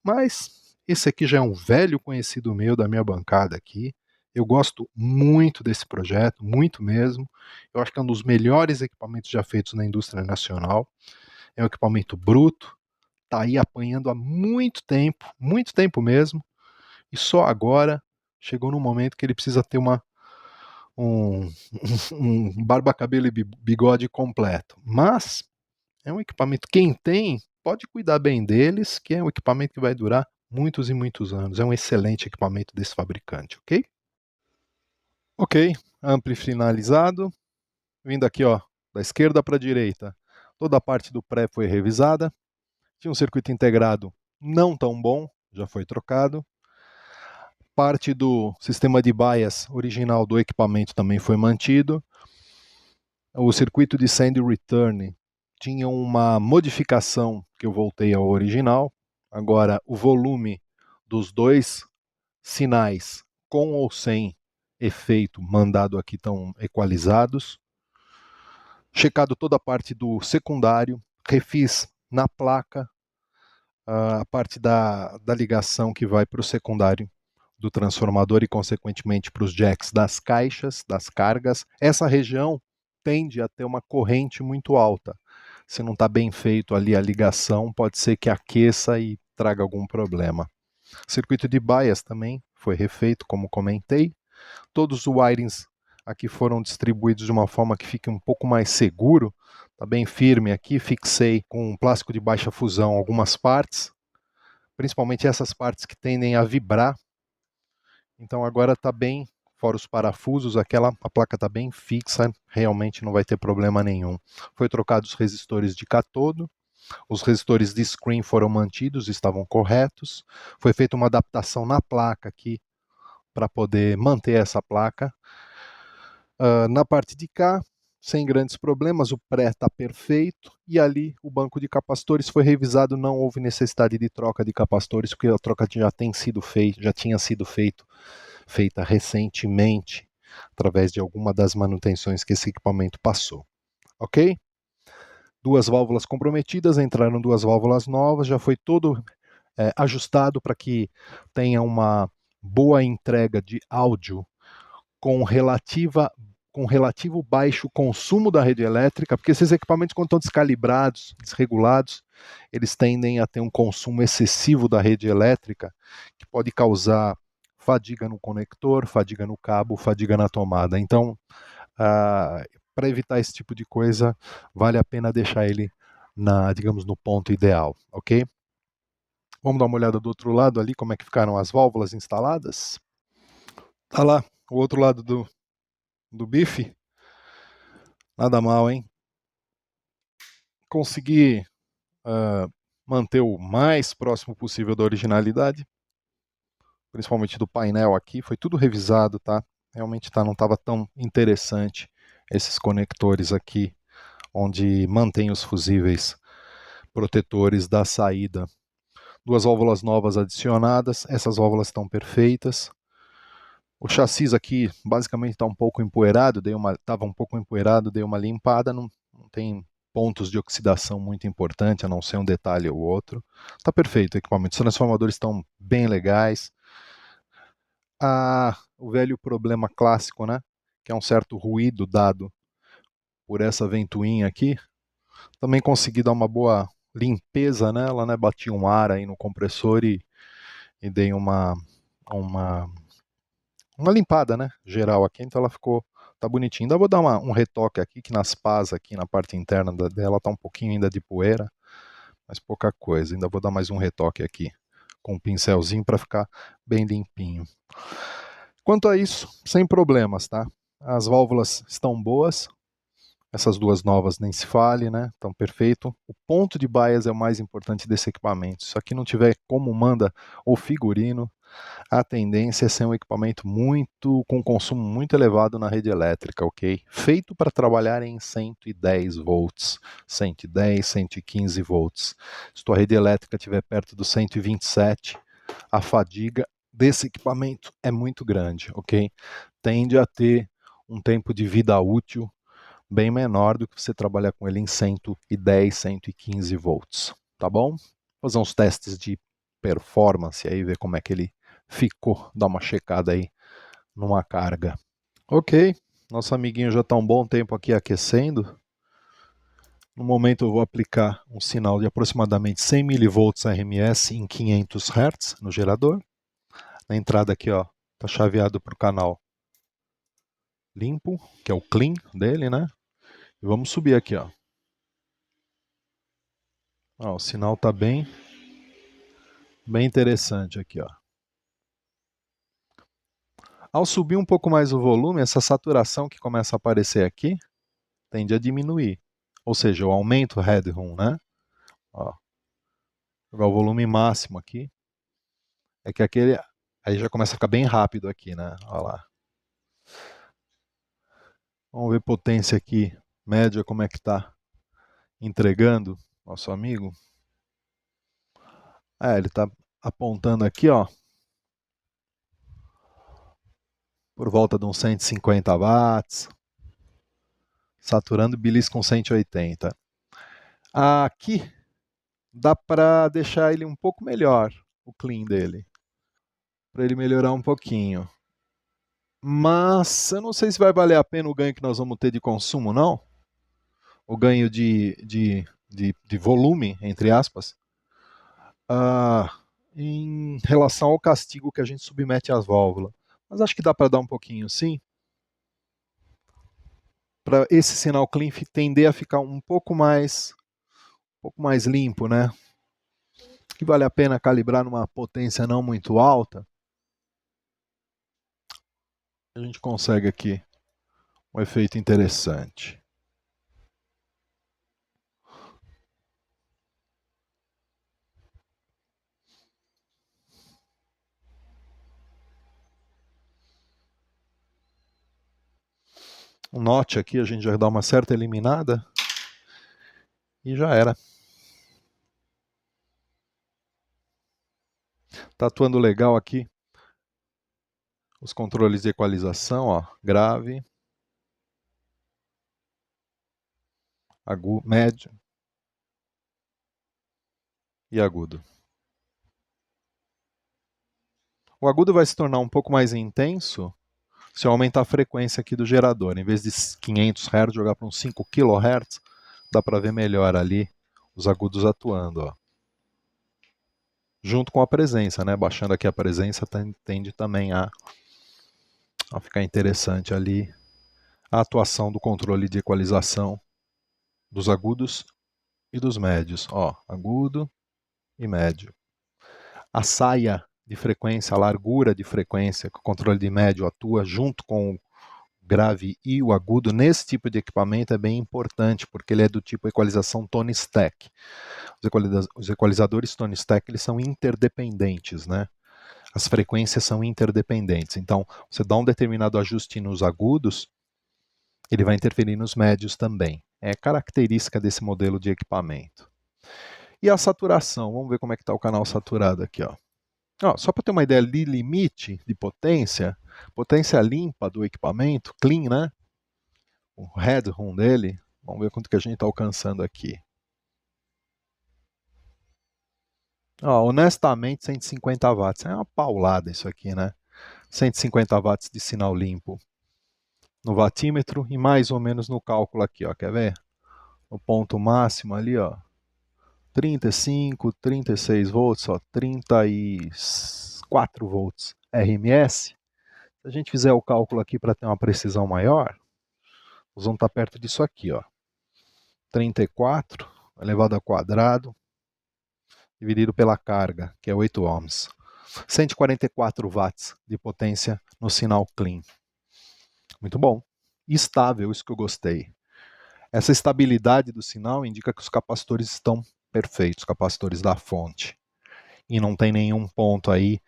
Mas esse aqui já é um velho conhecido meu da minha bancada aqui. Eu gosto muito desse projeto, muito mesmo. Eu acho que é um dos melhores equipamentos já feitos na indústria nacional. É um equipamento bruto, está aí apanhando há muito tempo mesmo, e só agora chegou no momento que ele precisa ter um, um barba, cabelo e bigode completo. Mas é um equipamento, quem tem, pode cuidar bem deles, que é um equipamento que vai durar muitos e muitos anos. É um excelente equipamento desse fabricante, ok? Ok, ampli finalizado. Vindo aqui, ó, da esquerda para a direita. Toda a parte do pré foi revisada. Tinha um circuito integrado não tão bom, já foi trocado. Parte do sistema de bias original do equipamento também foi mantido. O circuito de send return tinha uma modificação que eu voltei ao original. Agora, o volume dos dois sinais, com ou sem efeito mandado aqui, estão equalizados. Checado toda a parte do secundário, refiz na placa a parte da ligação que vai para o secundário do transformador e, consequentemente, para os jacks das caixas, das cargas. Essa região tende a ter uma corrente muito alta. Se não está bem feito ali a ligação, pode ser que aqueça e traga algum problema. O circuito de bias também foi refeito, como comentei. Todos os wirings aqui foram distribuídos de uma forma que fique um pouco mais seguro. Está bem firme aqui, fixei com plástico de baixa fusão algumas partes, principalmente essas partes que tendem a vibrar. Então agora está bem, fora os parafusos, a placa está bem fixa, realmente não vai ter problema nenhum. Foi trocado os resistores de catodo, os resistores de screen foram mantidos, estavam corretos. Foi feita uma adaptação na placa aqui para poder manter essa placa. Na parte de cá, sem grandes problemas, o pré está perfeito, e ali o banco de capacitores foi revisado, não houve necessidade de troca de capacitores, porque a troca já tinha sido feita recentemente, através de alguma das manutenções que esse equipamento passou. Ok? Duas válvulas comprometidas, entraram duas válvulas novas, já foi todo ajustado para que tenha uma boa entrega de áudio com relativo baixo consumo da rede elétrica, porque esses equipamentos, quando estão descalibrados, desregulados, eles tendem a ter um consumo excessivo da rede elétrica, que pode causar fadiga no conector, fadiga no cabo, fadiga na tomada. Então, para evitar esse tipo de coisa, vale a pena deixar ele digamos, no ponto ideal, ok? Vamos dar uma olhada do outro lado ali, como é que ficaram as válvulas instaladas. Tá lá, o outro lado do bife. Nada mal, hein? Consegui manter o mais próximo possível da originalidade, principalmente do painel aqui. Foi tudo revisado, tá? Realmente não estava tão interessante esses conectores aqui, onde mantém os fusíveis protetores da saída. Duas válvulas novas adicionadas, essas válvulas estão perfeitas. O chassi aqui basicamente está um pouco empoeirado, estava um pouco empoeirado, dei uma limpada, não tem pontos de oxidação muito importante, a não ser um detalhe ou outro. Está perfeito o equipamento, os transformadores estão bem legais. O velho problema clássico, né, que é um certo ruído dado por essa ventoinha aqui, também consegui dar uma boa limpeza nela, né, bati um ar aí no compressor e dei uma limpada, né, geral aqui, então ela tá bonitinha. Ainda vou dar um retoque aqui, que nas pás aqui na parte interna dela tá um pouquinho ainda de poeira, mas pouca coisa. Ainda vou dar mais um retoque aqui com um pincelzinho para ficar bem limpinho. Quanto a isso, sem problemas, tá? As válvulas estão boas, essas duas novas nem se fale, né? Estão perfeito. O ponto de bias é o mais importante desse equipamento. Se aqui não tiver como manda o figurino, a tendência é ser um equipamento com consumo muito elevado na rede elétrica, ok? Feito para trabalhar em 110 volts, 110, 115 volts. Se tua rede elétrica estiver perto dos 127, a fadiga desse equipamento é muito grande, ok? Tende a ter um tempo de vida útil bem menor do que você trabalhar com ele em 110, 115 volts, tá bom? Vou fazer uns testes de performance aí, ver como é que ele ficou, dar uma checada aí numa carga. Ok, nosso amiguinho já está um bom tempo aqui aquecendo. No momento eu vou aplicar um sinal de aproximadamente 100 mV RMS em 500 Hz no gerador. Na entrada aqui, ó, tá chaveado para o canal limpo, que é o clean dele, né? E vamos subir aqui, ó. Ó, o sinal tá bem interessante aqui, ó. Ao subir um pouco mais o volume, essa saturação que começa a aparecer aqui tende a diminuir. Ou seja, eu aumento o headroom, né? Ó, jogar o volume máximo aqui. É que aquele... Aí já começa a ficar bem rápido aqui, né? Olha lá. Vamos ver potência aqui, média, como é que tá entregando nosso amigo. Ele tá apontando aqui, ó, por volta de uns 150 watts, saturando bilis com 180. Aqui dá para deixar ele um pouco melhor, o clean dele, para ele melhorar um pouquinho. Mas eu não sei se vai valer a pena o ganho que nós vamos ter de consumo, não. O ganho de volume, entre aspas, em relação ao castigo que a gente submete às válvulas. Mas acho que dá para dar um pouquinho, sim, para esse sinal clean tender a ficar um pouco mais limpo, né? Que vale a pena calibrar numa potência não muito alta. A gente consegue aqui um efeito interessante. Um note aqui, a gente já dá uma certa eliminada e já era. Tá atuando legal aqui os controles de equalização, ó, grave, agudo, médio e agudo. O agudo vai se tornar um pouco mais intenso se eu aumentar a frequência aqui do gerador. Em vez de 500 Hz, jogar para uns 5 kHz, dá para ver melhor ali os agudos atuando, ó. Junto com a presença, né? Baixando aqui a presença tende também a ficar interessante ali a atuação do controle de equalização dos agudos e dos médios. Ó, agudo e médio. A saia de frequência, a largura de frequência que o controle de médio atua junto com o grave e o agudo nesse tipo de equipamento é bem importante, porque ele é do tipo equalização tone stack. Os equalizadores tone stack eles são interdependentes, né? As frequências são interdependentes. Então, você dá um determinado ajuste nos agudos, ele vai interferir nos médios também. É característica desse modelo de equipamento. E a saturação, vamos ver como é que está o canal saturado aqui, ó. Só para ter uma ideia de limite de potência limpa do equipamento, clean, né? O headroom dele, vamos ver quanto que a gente está alcançando aqui. Honestamente, 150 watts. É uma paulada isso aqui, né? 150 watts de sinal limpo no watímetro e mais ou menos no cálculo aqui, ó. Quer ver? O ponto máximo ali, ó. 35, 36 volts, ó, 34 volts RMS. Se a gente fizer o cálculo aqui para ter uma precisão maior, nós vamos estar perto disso aqui, ó. 34 elevado ao quadrado dividido pela carga, que é 8 ohms. 144 watts de potência no sinal clean. Muito bom. Estável, isso que eu gostei. Essa estabilidade do sinal indica que os capacitores estão perfeitos, capacitores da fonte. E não tem nenhum ponto aí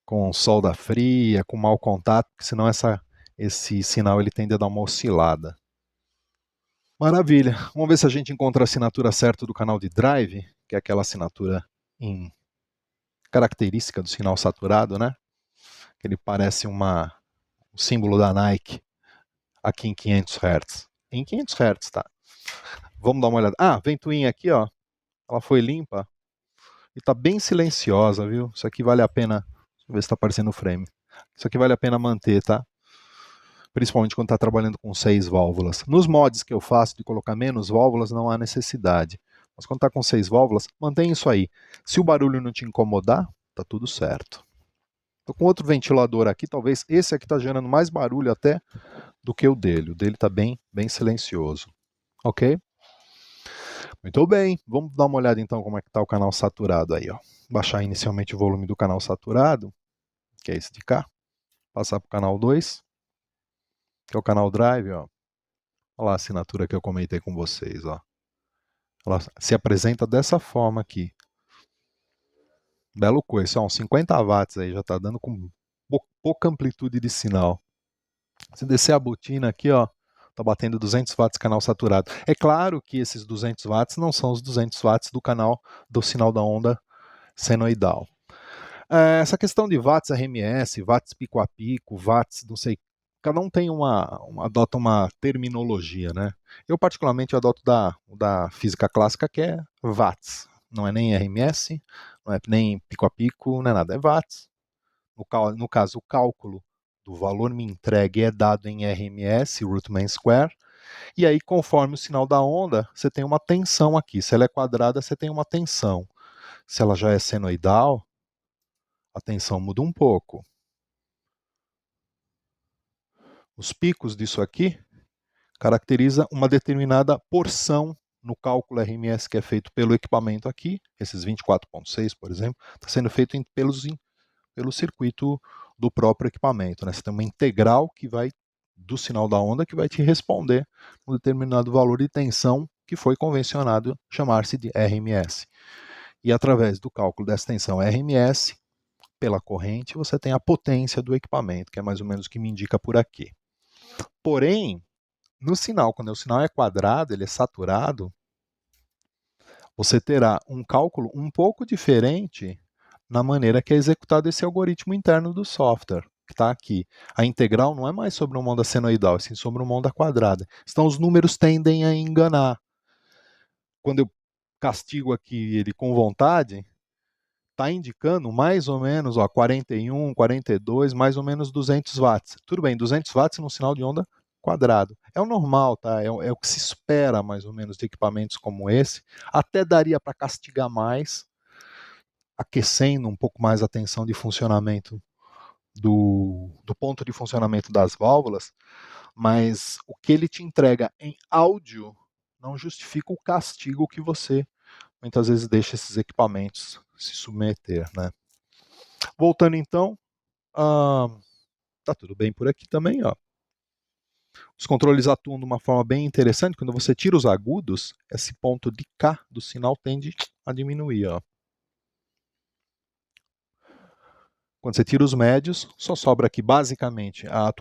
com solda fria, com mau contato, porque senão esse sinal ele tende a dar uma oscilada. Maravilha. Vamos ver se a gente encontra a assinatura certa do canal de drive, que é aquela assinatura em característica do sinal saturado, né? Ele parece um símbolo da Nike aqui em 500 Hz. Em 500 Hz, tá? Vamos dar uma olhada. Ventoinha aqui, ó. Ela foi limpa e tá bem silenciosa, viu? Isso aqui vale a pena. Deixa eu ver se tá aparecendo o frame. Isso aqui vale a pena manter, tá? Principalmente quando está trabalhando com 6 válvulas. Nos mods que eu faço de colocar menos válvulas, não há necessidade. Mas quando está com 6 válvulas, mantém isso aí. Se o barulho não te incomodar, tá tudo certo. Estou com outro ventilador aqui, talvez esse aqui está gerando mais barulho até do que o dele. O dele está bem silencioso. Ok? Muito bem, vamos dar uma olhada então como é que está o canal saturado aí. Ó. Baixar inicialmente o volume do canal saturado, que é esse de cá. Passar para o canal 2, que é o canal drive. Ó. Olha lá a assinatura que eu comentei com vocês. Ó. Ela se apresenta dessa forma aqui. Belo coisa, são 50 watts aí, já está dando com pouca amplitude de sinal. Se descer a botina aqui, ó, tá batendo 200 watts canal saturado. É claro que esses 200 watts não são os 200 watts do canal do sinal da onda senoidal. Essa questão de watts RMS, watts pico a pico, watts, não sei, cada um tem adota uma terminologia, né? Eu particularmente adoto da física clássica, que é watts. Não é nem RMS, não é nem pico a pico, não é nada, é watts. No caso, o cálculo do valor me entregue é dado em RMS, root mean square, e aí conforme o sinal da onda, você tem uma tensão aqui. Se ela é quadrada, você tem uma tensão. Se ela já é senoidal, a tensão muda um pouco. Os picos disso aqui caracteriza uma determinada porção no cálculo RMS que é feito pelo equipamento aqui, esses 24.6, por exemplo, está sendo feito pelo circuito do próprio equipamento. Né? Você tem uma integral que vai do sinal da onda que vai te responder um determinado valor de tensão que foi convencionado chamar-se de RMS. E através do cálculo dessa tensão RMS, pela corrente, você tem a potência do equipamento, que é mais ou menos o que me indica por aqui. Porém, no sinal, quando o sinal é quadrado, ele é saturado, você terá um cálculo um pouco diferente na maneira que é executado esse algoritmo interno do software, que está aqui. A integral não é mais sobre uma onda senoidal, sim sobre uma onda quadrada. Então os números tendem a enganar. Quando eu castigo aqui ele com vontade, está indicando mais ou menos 41, 42, mais ou menos 200 watts. Tudo bem, 200 watts num sinal de onda quadrado. É o normal, tá? É o que se espera mais ou menos de equipamentos como esse. Até daria para castigar mais, aquecendo um pouco mais a tensão de funcionamento do ponto de funcionamento das válvulas, mas o que ele te entrega em áudio não justifica o castigo que você muitas vezes deixa esses equipamentos se submeter, né? Voltando então, tá tudo bem por aqui também, ó. Os controles atuam de uma forma bem interessante. Quando você tira os agudos, esse ponto de K do sinal tende a diminuir, ó. Quando você tira os médios, só sobra aqui basicamente a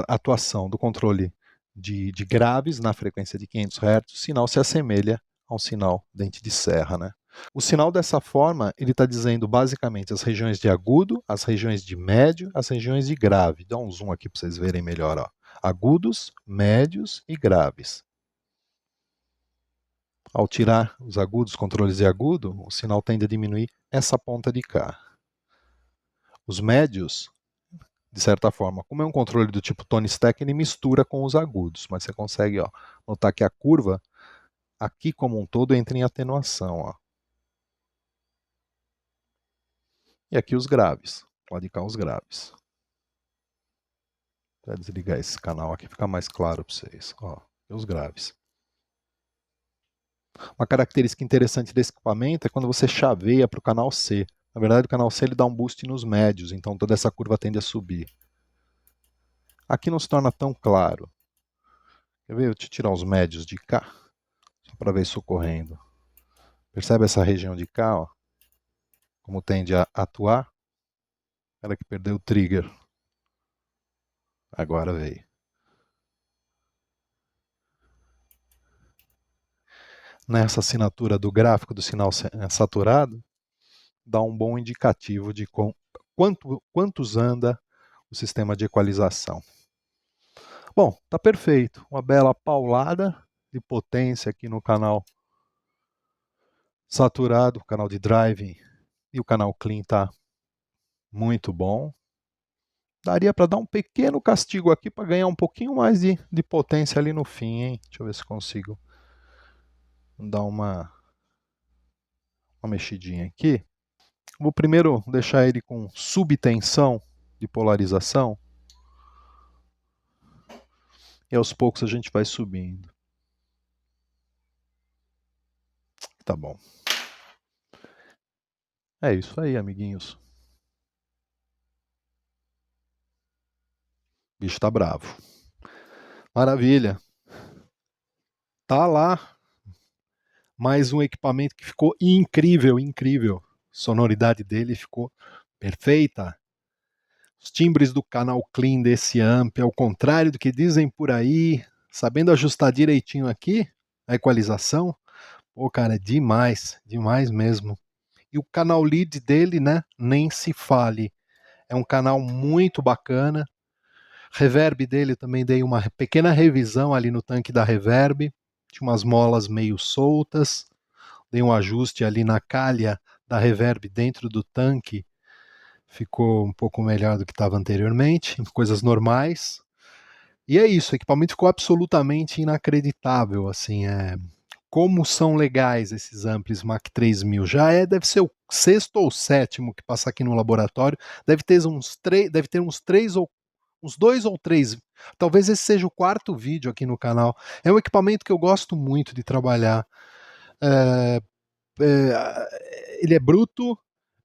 atuação do controle de graves na frequência de 500 Hz. O sinal se assemelha a um sinal dente de serra, né? O sinal dessa forma, ele está dizendo basicamente as regiões de agudo, as regiões de médio, as regiões de grave. Dá um zoom aqui para vocês verem melhor. Ó. Agudos, médios e graves. Ao tirar os agudos, controles de agudo, o sinal tende a diminuir essa ponta de cá. Os médios, de certa forma, como é um controle do tipo tone stack, ele mistura com os agudos, mas você consegue notar que a curva, aqui como um todo, entra em atenuação. Ó. E aqui os graves, pode cá os graves. Vou desligar esse canal aqui, fica mais claro para vocês. Ó, os graves. Uma característica interessante desse equipamento é quando você chaveia para o canal C. Na verdade, o canal C ele dá um boost nos médios, então toda essa curva tende a subir. Aqui não se torna tão claro. Quer ver? Deixa eu tirar os médios de cá, só para ver isso ocorrendo. Percebe essa região de cá, ó? Como tende a atuar? Ela que perdeu o trigger. Agora veio. Nessa assinatura do gráfico do sinal saturado, dá um bom indicativo de quantos anda o sistema de equalização. Bom, tá perfeito. Uma bela paulada de potência aqui no canal saturado, o canal de drive e o canal clean tá muito bom. Daria para dar um pequeno castigo aqui para ganhar um pouquinho mais de potência ali no fim, hein? Deixa eu ver se consigo dar uma mexidinha aqui. Vou primeiro deixar ele com subtensão de polarização. E aos poucos a gente vai subindo. Tá bom. É isso aí, amiguinhos. O bicho tá bravo. Maravilha. Tá lá. mas um equipamento que ficou incrível, incrível. A sonoridade dele ficou perfeita. Os timbres do canal clean desse amp, ao contrário do que dizem por aí, sabendo ajustar direitinho aqui a equalização, pô, cara, é demais, demais mesmo. E o canal lead dele, né, nem se fale. É um canal muito bacana. Reverb dele também dei uma pequena revisão ali no tanque da reverb. Tinha umas molas meio soltas. Dei um ajuste ali na calha da reverb dentro do tanque. Ficou um pouco melhor do que estava anteriormente. Coisas normais. E é isso, o equipamento ficou absolutamente inacreditável. Assim, como são legais esses amplis Mach 3000. Deve ser o sexto ou sétimo que passa aqui no laboratório. Deve ter uns três ou uns 2 ou 3. Talvez esse seja o quarto vídeo aqui no canal. É um equipamento que eu gosto muito de trabalhar. Ele é bruto,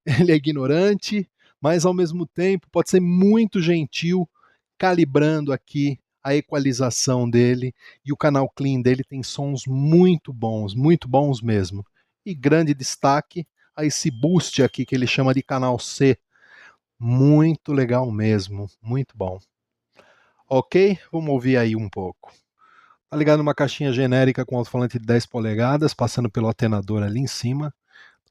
ele é ignorante, mas ao mesmo tempo pode ser muito gentil, calibrando aqui a equalização dele, e o canal clean dele tem sons muito bons mesmo. E grande destaque a esse boost aqui que ele chama de canal C. Muito legal mesmo, muito bom. Ok, vamos ouvir aí um pouco. Tá ligado numa caixinha genérica com alto-falante de 10 polegadas, passando pelo atenador ali em cima.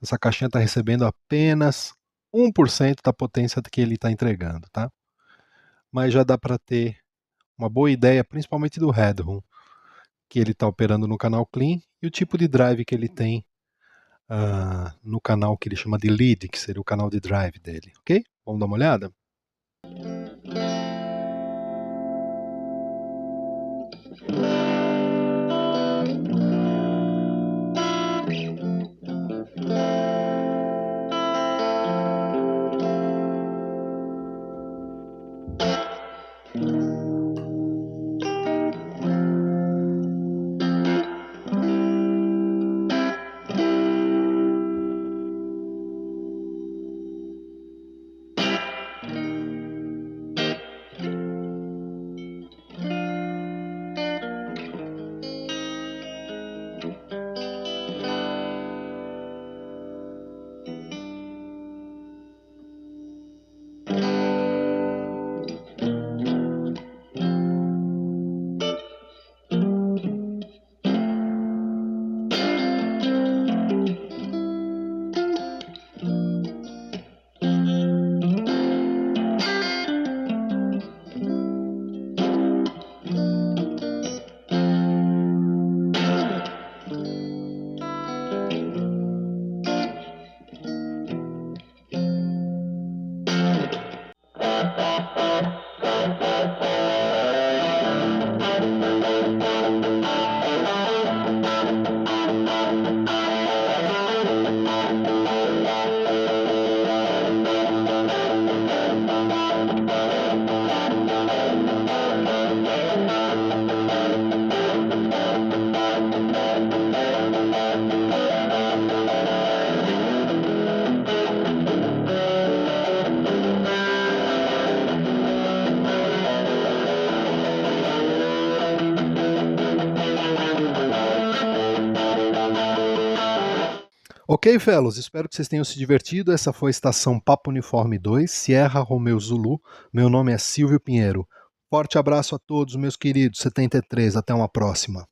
Essa caixinha está recebendo apenas 1% da potência que ele está entregando, tá? Mas já dá para ter uma boa ideia, principalmente do headroom, que ele está operando no canal clean, e o tipo de drive que ele tem no canal que ele chama de lead, que seria o canal de drive dele, ok? Vamos dar uma olhada? Ok, fellows, espero que vocês tenham se divertido. Essa foi a estação Papa Uniforme 2, Sierra Romeo Zulu. Meu nome é Silvio Pinheiro. Forte abraço a todos, meus queridos 73. Até uma próxima.